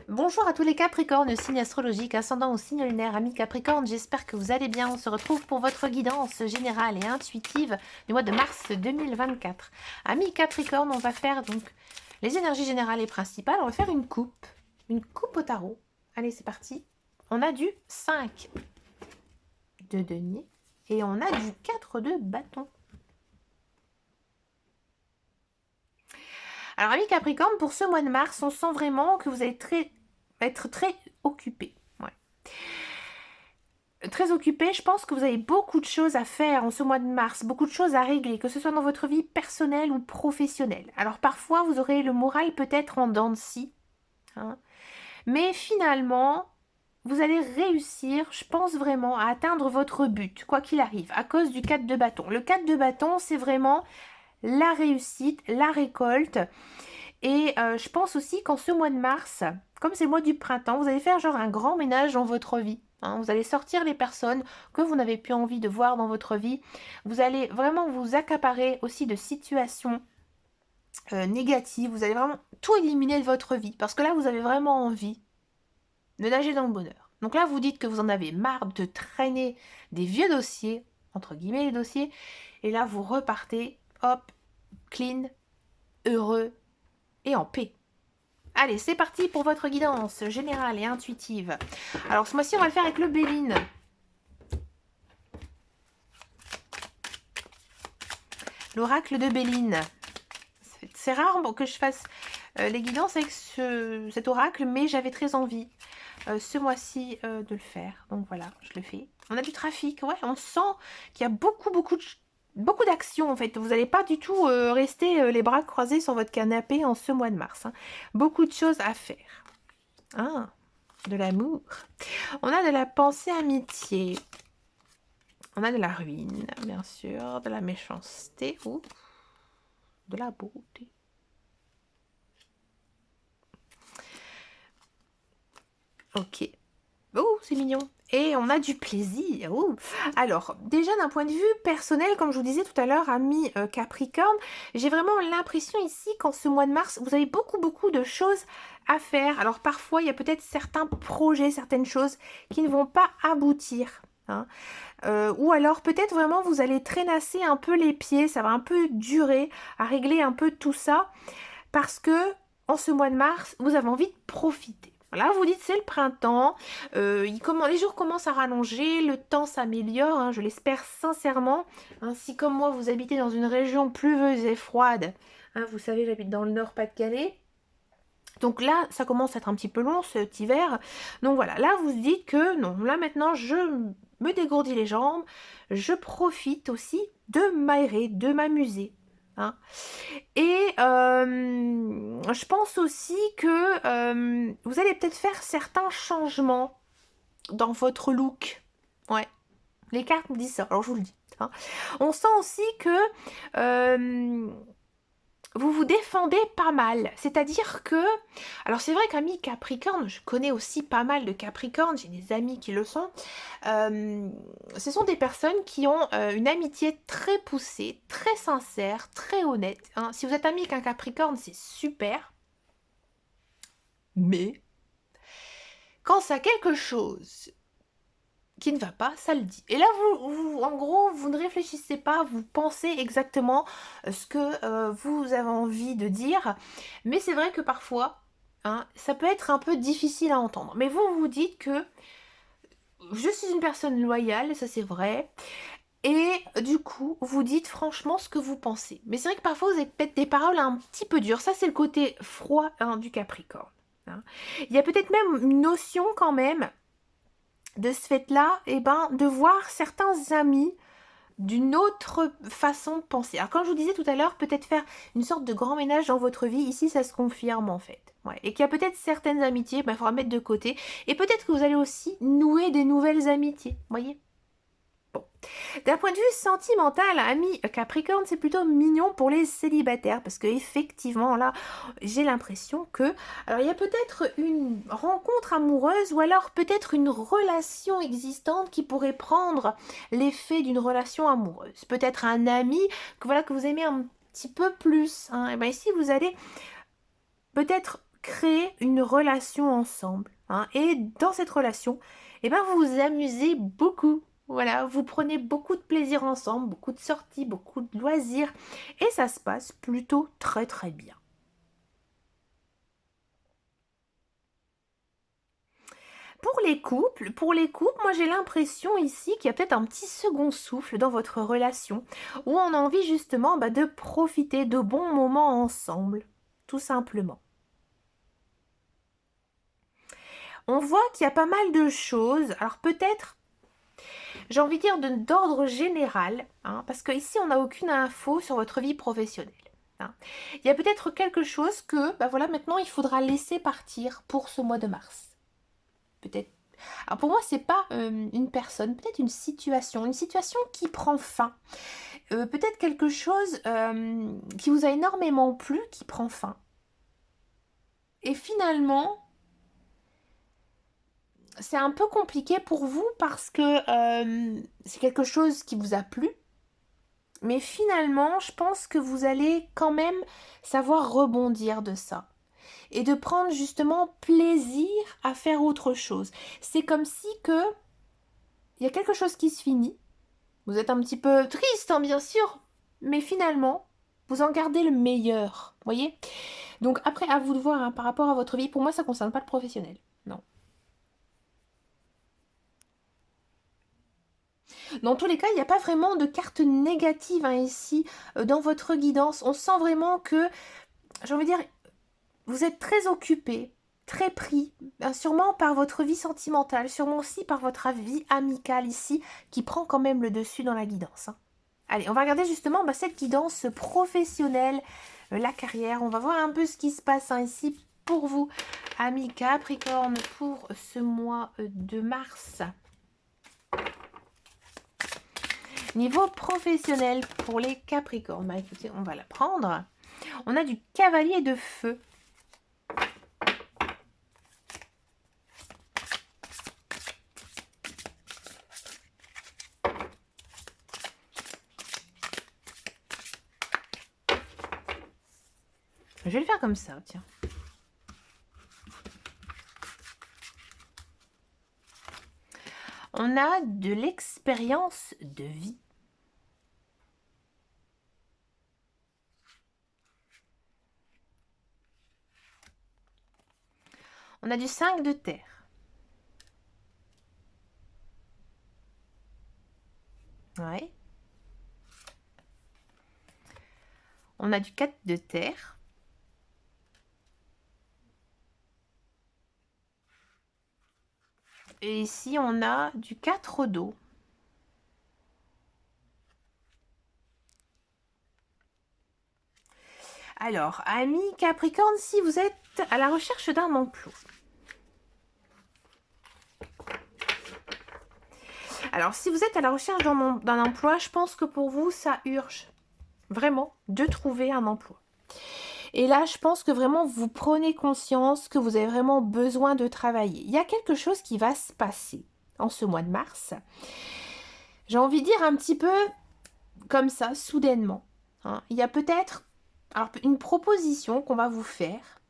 Bonjour à tous les Capricornes, signe astrologique, ascendant ou signe lunaire, amis Capricorne, j'espère que vous allez bien. On se retrouve pour votre guidance générale et intuitive du mois de mars 2024. Amis Capricorne, on va faire donc les énergies générales et principales. On va faire une coupe au tarot. Allez, c'est parti. On a du 5 de denier et on a du 4 de bâton. Alors, amis Capricorne, pour ce mois de mars, on sent vraiment que vous allez être très occupé. Ouais. Très occupé, je pense que vous avez beaucoup de choses à faire en ce mois de mars, beaucoup de choses à régler, que ce soit dans votre vie personnelle ou professionnelle. Alors parfois, vous aurez le moral peut-être en dents de scie, hein, mais finalement, vous allez réussir, je pense vraiment, à atteindre votre but, quoi qu'il arrive, à cause du 4 de bâton. Le 4 de bâton, c'est vraiment la réussite, la récolte. Et je pense aussi qu'en ce mois de mars, comme c'est le mois du printemps, vous allez faire genre un grand ménage dans votre vie. Hein. Vous allez sortir les personnes que vous n'avez plus envie de voir dans votre vie. Vous allez vraiment vous accaparer aussi de situations négatives. Vous allez vraiment tout éliminer de votre vie. Parce que là, vous avez vraiment envie de nager dans le bonheur. Donc là, vous dites que vous en avez marre de traîner des vieux dossiers, entre guillemets les dossiers. Et là, vous repartez, hop, clean, heureux et en paix. Allez, c'est parti pour votre guidance générale et intuitive. Alors, ce mois-ci, on va le faire avec le Béline. L'oracle de Béline. C'est rare que je fasse les guidances avec cet oracle, mais j'avais très envie ce mois-ci de le faire. Donc voilà, je le fais. On a du trafic, ouais, on sent qu'il y a beaucoup d'actions en fait. Vous n'allez pas du tout rester les bras croisés sur votre canapé en ce mois de mars. Hein. Beaucoup de choses à faire. Ah, de l'amour. On a de la pensée amitié. On a de la ruine, bien sûr, de la méchanceté ou de la beauté. Ok. Oh, c'est mignon. Et on a du plaisir. Ouh. Alors, déjà d'un point de vue personnel, comme je vous disais tout à l'heure, ami Capricorne, j'ai vraiment l'impression ici qu'en ce mois de mars, vous avez beaucoup de choses à faire. Alors parfois, il y a peut-être certains projets, certaines choses qui ne vont pas aboutir. Hein. Ou alors peut-être vraiment vous allez traînasser un peu les pieds, ça va un peu durer à régler un peu tout ça, parce que en ce mois de mars, vous avez envie de profiter. Là, vous dites c'est le printemps, les jours commencent à rallonger, le temps s'améliore, hein, je l'espère sincèrement. Hein, si comme moi, vous habitez dans une région pluvieuse et froide, hein, vous savez, j'habite dans le nord Pas-de-Calais, donc là, ça commence à être un petit peu long cet hiver. Donc voilà, là, vous dites que non, là maintenant, je me dégourdis les jambes, je profite aussi de m'aérer, de m'amuser. Hein. Et je pense aussi que vous allez peut-être faire certains changements dans votre look. Ouais, les cartes me disent ça, alors je vous le dis. Hein. On sent aussi que vous vous défendez pas mal. C'est-à-dire que... Alors c'est vrai qu'amis Capricorne, je connais aussi pas mal de Capricornes, j'ai des amis qui le sont. Ce sont des personnes qui ont une amitié très poussée, très sincère, très honnête. Hein. Si vous êtes ami qu'un Capricorne, c'est super. Mais quand ça a quelque chose qui ne va pas, ça le dit. Et là, en gros, vous ne réfléchissez pas, vous pensez exactement ce que vous avez envie de dire. Mais c'est vrai que parfois, hein, ça peut être un peu difficile à entendre. Mais vous vous dites que je suis une personne loyale, ça c'est vrai. Et du coup, vous dites franchement ce que vous pensez. Mais c'est vrai que parfois, vous avez peut-être des paroles un petit peu dures. Ça, c'est le côté froid hein, du Capricorne. Hein. Il y a peut-être même une notion quand même de ce fait-là, eh ben, de voir certains amis d'une autre façon de penser. Alors comme je vous disais tout à l'heure, peut-être faire une sorte de grand ménage dans votre vie, ici ça se confirme en fait. Ouais. Et qu'il y a peut-être certaines amitiés, il faudra mettre de côté. Et peut-être que vous allez aussi nouer des nouvelles amitiés, voyez. Bon. D'un point de vue sentimental, ami Capricorne, c'est plutôt mignon pour les célibataires parce que effectivement là, j'ai l'impression que alors il y a peut-être une rencontre amoureuse ou alors peut-être une relation existante qui pourrait prendre l'effet d'une relation amoureuse. Peut-être un ami que voilà que vous aimez un petit peu plus. Hein. Et bien ici vous allez peut-être créer une relation ensemble. Hein. Et dans cette relation, eh ben, vous vous amusez beaucoup. Voilà, vous prenez beaucoup de plaisir ensemble, beaucoup de sorties, beaucoup de loisirs. Et ça se passe plutôt très très bien. Pour les couples, moi j'ai l'impression ici qu'il y a peut-être un petit second souffle dans votre relation, où on a envie justement de profiter de bons moments ensemble, tout simplement. On voit qu'il y a pas mal de choses, alors peut-être, j'ai envie de dire d'ordre général, hein, parce qu'ici on n'a aucune info sur votre vie professionnelle. Hein. Il y a peut-être quelque chose que, voilà, maintenant il faudra laisser partir pour ce mois de mars. Peut-être. Alors pour moi, c'est pas une personne, peut-être une situation qui prend fin. Peut-être quelque chose qui vous a énormément plu, qui prend fin. Et finalement, c'est un peu compliqué pour vous parce que c'est quelque chose qui vous a plu. Mais finalement, je pense que vous allez quand même savoir rebondir de ça. Et de prendre justement plaisir à faire autre chose. C'est comme si que il y a quelque chose qui se finit. Vous êtes un petit peu triste, hein, bien sûr, mais finalement, vous en gardez le meilleur, voyez. Donc après, à vous de voir, hein, par rapport à votre vie. Pour moi, ça ne concerne pas le professionnel, non. Dans tous les cas, il n'y a pas vraiment de carte négative hein, ici, dans votre guidance. On sent vraiment que, j'ai envie de dire, vous êtes très occupé, très pris, sûrement par votre vie sentimentale, sûrement aussi par votre vie amicale ici, qui prend quand même le dessus dans la guidance. Hein. Allez, on va regarder justement cette guidance professionnelle, la carrière. On va voir un peu ce qui se passe hein, ici pour vous, amis Capricorne, pour ce mois de mars. Niveau professionnel pour les Capricornes, bah, écoutez, on va la prendre. On a du cavalier de feu. Je vais le faire comme ça, tiens. On a de l'expérience de vie. On a du 5 de terre. Ouais. On a du 4 de terre. Et ici, on a du 4 d'eau. Alors, amis Capricorne, si vous êtes à la recherche d'un emploi. Alors, si vous êtes à la recherche d'un emploi, je pense que pour vous, ça urge vraiment de trouver un emploi. Et là, je pense que vraiment, vous prenez conscience que vous avez vraiment besoin de travailler. Il y a quelque chose qui va se passer en ce mois de mars. J'ai envie de dire un petit peu comme ça, soudainement. Hein. Il y a peut-être une proposition qu'on va vous faire.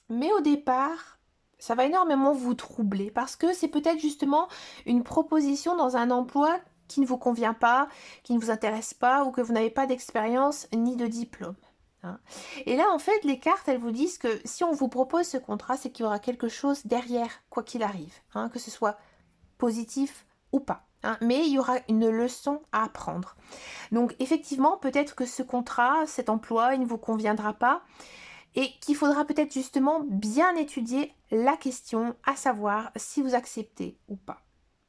Mais au départ, ça va énormément vous troubler parce que c'est peut-être justement une proposition dans un emploi qui ne vous convient pas, qui ne vous intéresse pas ou que vous n'avez pas d'expérience ni de diplôme. Hein. Et là, en fait, les cartes, elles vous disent que si on vous propose ce contrat, c'est qu'il y aura quelque chose derrière, quoi qu'il arrive, hein, que ce soit positif ou pas. Hein, mais il y aura une leçon à apprendre. Donc, effectivement, peut-être que ce contrat, cet emploi, il ne vous conviendra pas et qu'il faudra peut-être justement bien étudier la question, à savoir si vous acceptez ou pas.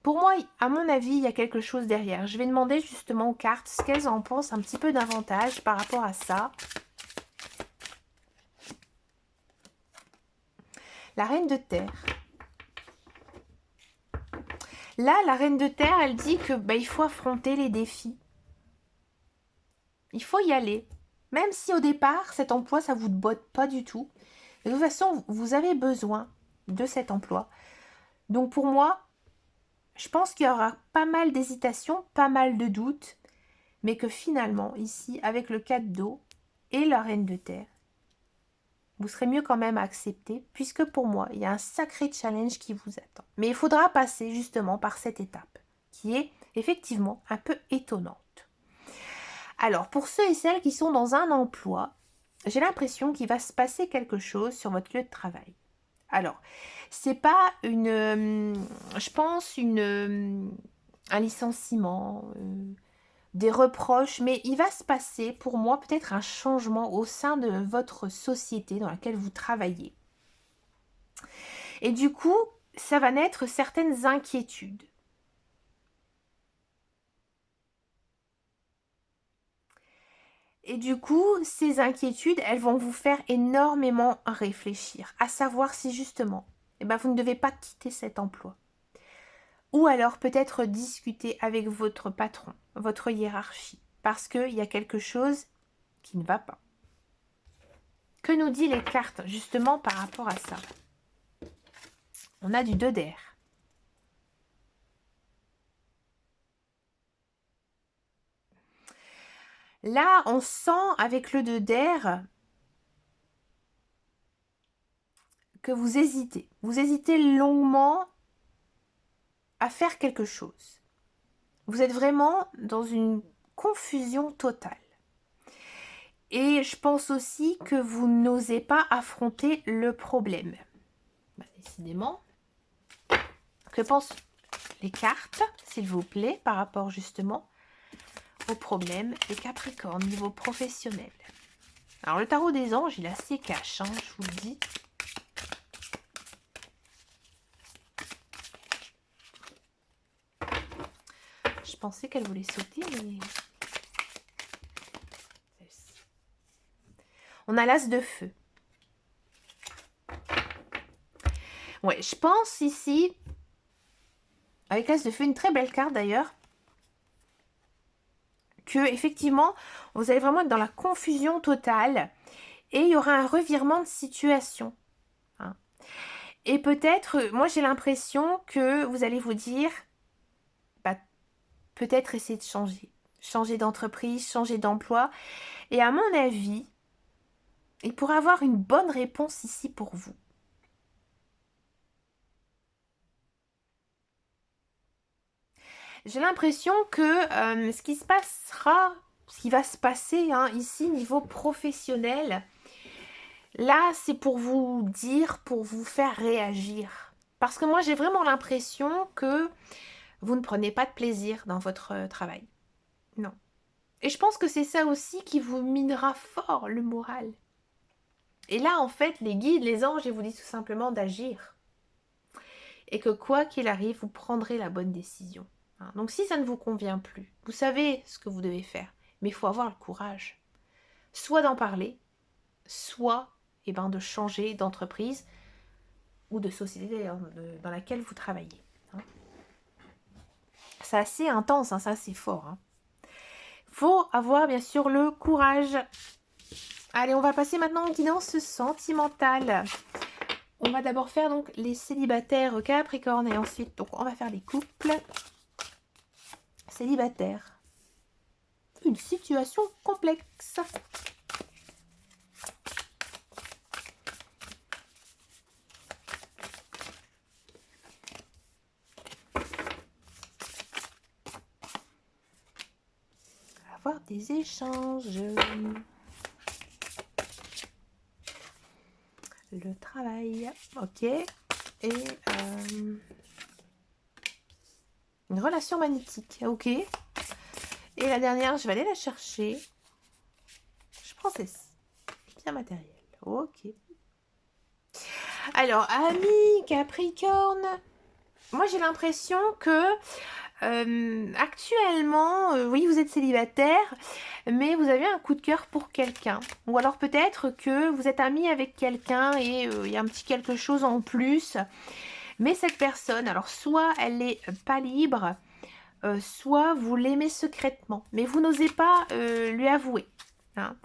Pour moi, à mon avis, il y a quelque chose derrière. Je vais demander justement aux cartes ce qu'elles en pensent un petit peu davantage par rapport à ça. La reine de terre. Là, la reine de terre, elle dit que il faut affronter les défis. Il faut y aller. Même si au départ, cet emploi, ça ne vous botte pas du tout. De toute façon, vous avez besoin de cet emploi. Donc pour moi, je pense qu'il y aura pas mal d'hésitations, pas mal de doutes. mais que finalement, ici, avec le 4 d'eau et la reine de terre, vous serez mieux quand même à accepter, puisque pour moi, il y a un sacré challenge qui vous attend. Mais il faudra passer justement par cette étape, qui est effectivement un peu étonnante. Alors, pour ceux et celles qui sont dans un emploi, j'ai l'impression qu'il va se passer quelque chose sur votre lieu de travail. Alors, c'est pas je pense, un licenciement, des reproches, mais il va se passer pour moi peut-être un changement au sein de votre société dans laquelle vous travaillez. Et du coup, ça va naître certaines inquiétudes. Et du coup, ces inquiétudes, elles vont vous faire énormément réfléchir, à savoir si justement, eh ben, vous ne devez pas quitter cet emploi. Ou alors peut-être discuter avec votre patron, votre hiérarchie, parce qu'il y a quelque chose qui ne va pas. Que nous dit les cartes justement par rapport à ça? On a du 2 d'air. Là, on sent avec le 2 d'air que vous hésitez. Vous hésitez longuement à faire quelque chose. Vous êtes vraiment dans une confusion totale. Et je pense aussi que vous n'osez pas affronter le problème. Bah, décidément. Que pensent les cartes, s'il vous plaît, par rapport justement au problème des Capricornes, niveau professionnel? Alors, le tarot des anges, il est assez cash, hein, je vous le dis. Je pensais qu'elle voulait sauter, mais... On a l'as de feu. Ouais, je pense ici, avec l'as de feu, une très belle carte d'ailleurs, que effectivement, vous allez vraiment être dans la confusion totale et il y aura un revirement de situation. Hein. Et peut-être, moi j'ai l'impression que vous allez vous dire, bah, peut-être essayer de changer. Changer d'entreprise, changer d'emploi. Et à mon avis, il pourrait avoir une bonne réponse ici pour vous. J'ai l'impression que ce qui se passera, ce qui va se passer hein, ici niveau professionnel, là c'est pour vous dire, pour vous faire réagir. Parce que moi j'ai vraiment l'impression que vous ne prenez pas de plaisir dans votre travail. Non. Et je pense que c'est ça aussi qui vous minera fort le moral. Et là en fait les guides, les anges, ils vous disent tout simplement d'agir. Et que quoi qu'il arrive, vous prendrez la bonne décision. Donc si ça ne vous convient plus, vous savez ce que vous devez faire, mais il faut avoir le courage. Soit d'en parler, soit de changer d'entreprise ou de société d'ailleurs dans laquelle vous travaillez. C'est assez intense, c'est assez fort. Faut avoir bien sûr le courage. Allez, on va passer maintenant aux guidances sentimentales. On va d'abord faire donc les célibataires Capricorne et ensuite donc on va faire les couples. Célibataire. Une situation complexe. Avoir des échanges. Le travail. Ok. Et une relation magnétique. Ok. Et la dernière, je vais aller la chercher. Je prends celle-ci. Bien matériel. Ok. Alors, amis Capricorne, moi j'ai l'impression que actuellement, oui, vous êtes célibataire, mais vous avez un coup de cœur pour quelqu'un. Ou alors peut-être que vous êtes ami avec quelqu'un et il y a un petit quelque chose en plus. Mais cette personne, alors soit elle n'est pas libre, soit vous l'aimez secrètement, mais vous n'osez pas lui avouer. Hein.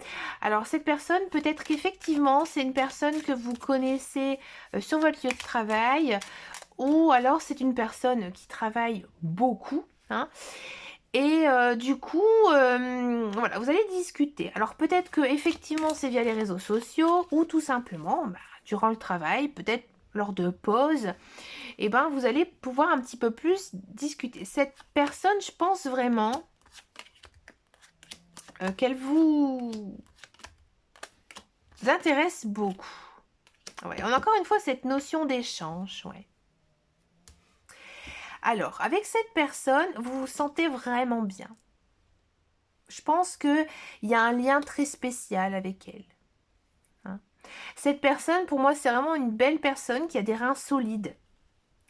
Alors cette personne, peut-être qu'effectivement c'est une personne que vous connaissez sur votre lieu de travail, ou alors c'est une personne qui travaille beaucoup, hein, Et du coup, voilà, vous allez discuter. Alors peut-être que effectivement c'est via les réseaux sociaux ou tout simplement bah, durant le travail, peut-être lors de pauses, et ben vous allez pouvoir un petit peu plus discuter. Cette personne, je pense vraiment qu'elle vous intéresse beaucoup. Ouais, on a encore une fois cette notion d'échange, ouais. Alors, avec cette personne, vous vous sentez vraiment bien. Je pense qu'il y a un lien très spécial avec elle. Hein. Cette personne, pour moi, c'est vraiment une belle personne qui a des reins solides.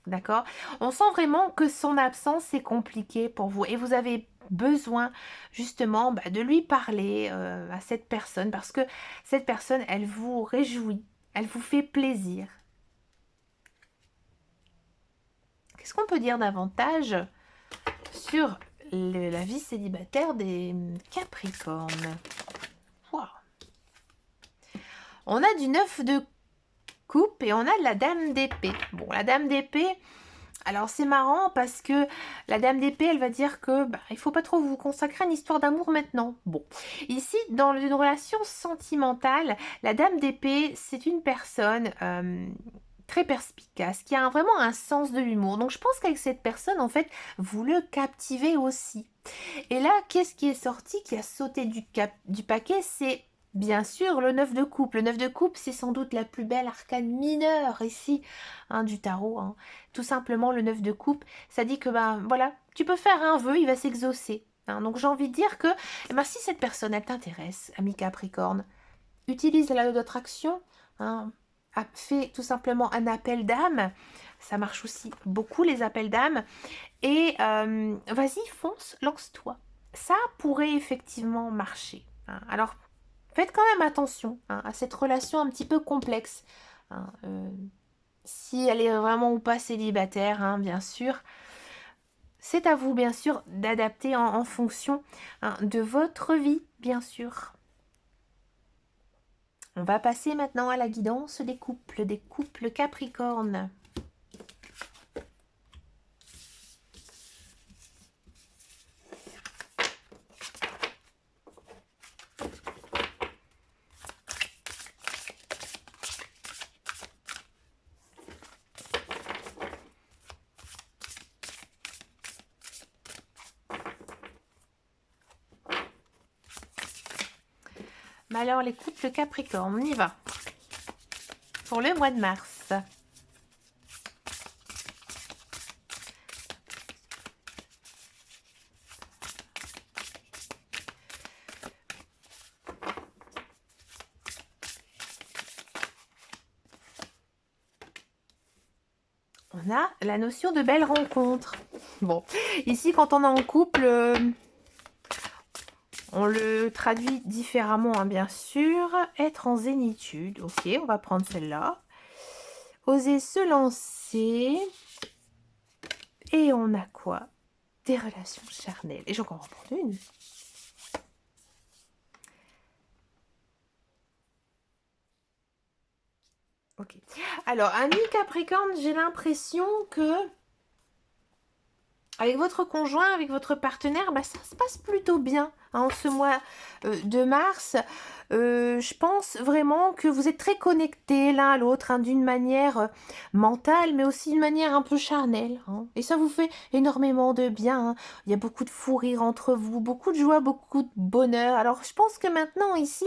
D'accord? On sent vraiment que son absence est compliquée pour vous et vous avez besoin justement bah, de lui parler à cette personne parce que cette personne, elle vous réjouit, elle vous fait plaisir. Qu'est-ce qu'on peut dire davantage sur la vie célibataire des Capricornes? Wow. On a du 9 de coupe et on a de la dame d'épée. Bon, la dame d'épée, alors c'est marrant parce que la dame d'épée, elle va dire que bah, il faut pas trop vous consacrer à une histoire d'amour maintenant. Bon, ici, dans une relation sentimentale, la dame d'épée, c'est une personne très perspicace, qui a vraiment un sens de l'humour. Donc je pense qu'avec cette personne, en fait, vous le captivez aussi. Et là, qu'est-ce qui est sorti, qui a sauté du paquet? C'est bien sûr le 9 de coupe. Le 9 de coupe, c'est sans doute la plus belle arcane mineure ici hein, du tarot. Hein. Tout simplement, le 9 de coupe, ça dit que ben voilà, tu peux faire un vœu, il va s'exaucer. Hein. Donc j'ai envie de dire que eh ben, si cette personne, elle t'intéresse, ami Capricorne, utilise la loi d'attraction, hein, fait tout simplement un appel d'âme. Ça marche aussi beaucoup les appels d'âme. Et vas-y, fonce, lance-toi. Ça pourrait effectivement marcher. Hein. Alors, faites quand même attention hein, à cette relation un petit peu complexe. Hein, si elle est vraiment ou pas célibataire, hein, bien sûr. C'est à vous, bien sûr, d'adapter en fonction hein, de votre vie, bien sûr. On va passer maintenant à la guidance des couples Capricornes. Mais alors, les couples Capricorne, on y va. Pour le mois de mars. On a la notion de belle rencontre. Bon, ici, quand on est en couple, on le traduit différemment, hein, bien sûr. Être en zénitude. Ok, on va prendre celle-là. Oser se lancer. Et on a quoi? Des relations charnelles. Et j'en comprends prendre une. Ok. Alors, ami Capricorne, j'ai l'impression que avec votre conjoint, avec votre partenaire, bah, ça se passe plutôt bien hein, en ce mois de mars. Je pense vraiment que vous êtes très connectés l'un à l'autre hein, d'une manière mentale, mais aussi d'une manière un peu charnelle. Hein. Et ça vous fait énormément de bien. Hein. Il y a beaucoup de fou rire entre vous, beaucoup de joie, beaucoup de bonheur. Alors, je pense que maintenant, ici,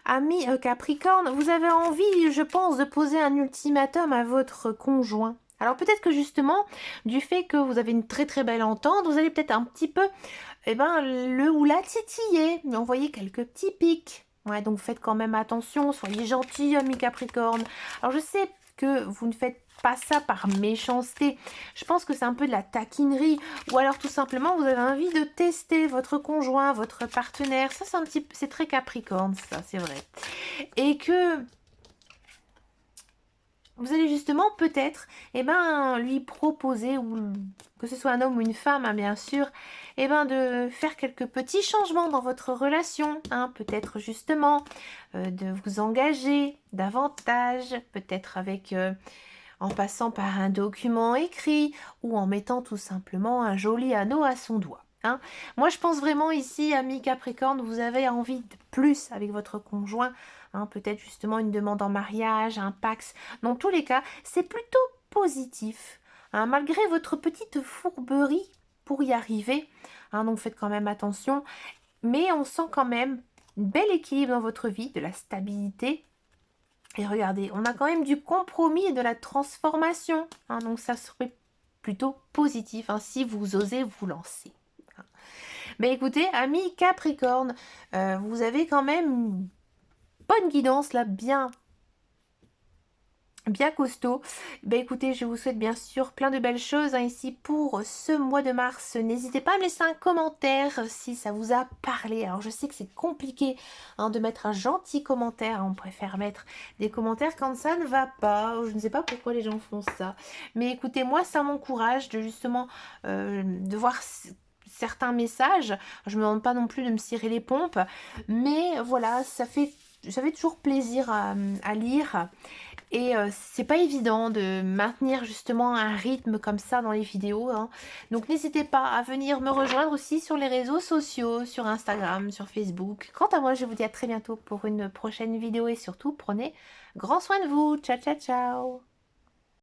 ami Capricorne, vous avez envie, je pense, de poser un ultimatum à votre conjoint. Alors peut-être que justement, du fait que vous avez une très très belle entente, vous allez peut-être un petit peu, eh ben, le ou la titiller, lui envoyer quelques petits pics. Ouais, donc faites quand même attention, soyez gentils, ami Capricorne. Alors je sais que vous ne faites pas ça par méchanceté. Je pense que c'est un peu de la taquinerie. Ou alors tout simplement, vous avez envie de tester votre conjoint, votre partenaire. Ça, c'est très Capricorne, ça, c'est vrai. Et que vous allez justement peut-être eh ben, lui proposer, ou que ce soit un homme ou une femme, hein, bien sûr, eh ben, de faire quelques petits changements dans votre relation. Hein, peut-être justement de vous engager davantage, peut-être avec en passant par un document écrit ou en mettant tout simplement un joli anneau à son doigt. hein. Moi, je pense vraiment ici, ami Capricorne, vous avez envie de plus avec votre conjoint, hein, peut-être justement une demande en mariage, un Pax. Dans tous les cas, c'est plutôt positif, hein, malgré votre petite fourberie pour y arriver, hein, donc faites quand même attention. Mais on sent quand même un bel équilibre dans votre vie, de la stabilité. Et regardez, on a quand même du compromis et de la transformation, hein, donc ça serait plutôt positif, hein, si vous osez vous lancer. Mais écoutez, amis Capricorne, vous avez quand même une bonne guidance là, bien costaud. Ben écoutez, je vous souhaite bien sûr plein de belles choses, hein, ici pour ce mois de mars. N'hésitez pas à me laisser un commentaire si ça vous a parlé. Alors je sais que c'est compliqué, hein, de mettre un gentil commentaire, hein. On préfère mettre des commentaires quand ça ne va pas. Je ne sais pas pourquoi les gens font ça. Mais écoutez, moi ça m'encourage de justement de voir certains messages. Je me demande pas non plus de me cirer les pompes, mais voilà, ça fait toujours plaisir à lire. Et c'est pas évident de maintenir justement un rythme comme ça dans les vidéos, hein. Donc n'hésitez pas à venir me rejoindre aussi sur les réseaux sociaux, sur Instagram, sur Facebook. Quant à moi, je vous dis à très bientôt pour une prochaine vidéo et surtout prenez grand soin de vous. Ciao, ciao, ciao.